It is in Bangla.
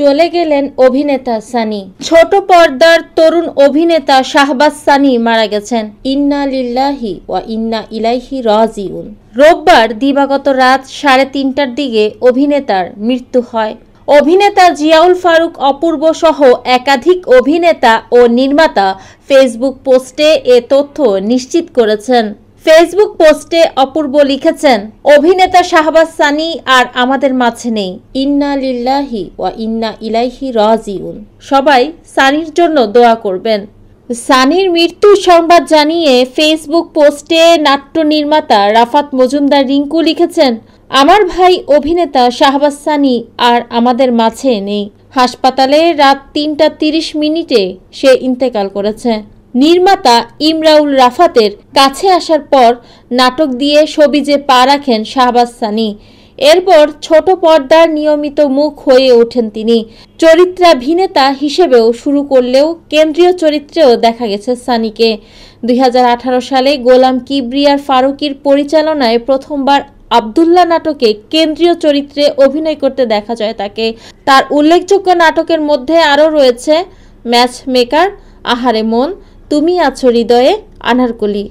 চলে গেলেন অভিনেতা সানি। ছোট পর্দার তরুণ অভিনেতা শাহবাজ সানি মারা গেছেন। ইন্না লিল্লাহি ওয়া ইন্না ইলাইহি রাজিউন। রোববার দিবাগত রাত 3:30টার দিকে অভিনেতার মৃত্যু হয়। অভিনেতা জিয়াউল ফারুক অপূর্ব সহ একাধিক অভিনেতা ও নির্মাতা ফেসবুক পোস্টে এ তথ্য নিশ্চিত করেছেন। ফেসবুক পোস্টে অপূর্ব লিখেছেন, অভিনেতা শাহবাজ সানি আর আমাদের মাঝে নেই। ইন্না লিল্লাহি ওয়া ইন্না ইলাইহি রাজিউন। সবাই সানির জন্য দোয়া করবেন। সানির মৃত্যুর সংবাদ জানিয়ে ফেসবুক পোস্টে নাট্য নির্মাতা রাফাত মজুমদার রিঙ্কু লিখেছেন, আমার ভাই অভিনেতা শাহবাজ সানি আর আমাদের মাঝে নেই। হাসপাতালে রাত 3:30 সে ইন্তেকাল করেছে। নির্মাতা ইমরাউল রাফাতের কাছে আসার পর নাটক দিয়ে সবিজে পা রাখেন শাহবাজ সানি। এরপর ছোট পর্দার নিয়মিত মুখ হয়ে ওঠেন তিনি। চরিত্রাভিনেতা হিসেবেও শুরু করলেও কেন্দ্রীয় চরিত্রেও দেখা গেছে সানিকে। 2018 সালে গোলাম কিবরিয়ার ফারুকীর পরিচালনায় প্রথমবার আব্দুল্লাহ নাটকে কেন্দ্রীয় চরিত্রে অভিনয় করতে দেখা যায় তাকে। তার উল্লেখযোগ্য নাটকের মধ্যে আরও রয়েছে ম্যাচ মেকার, আহারে মন, তুমি আছো হৃদয়ে, আনারকলি।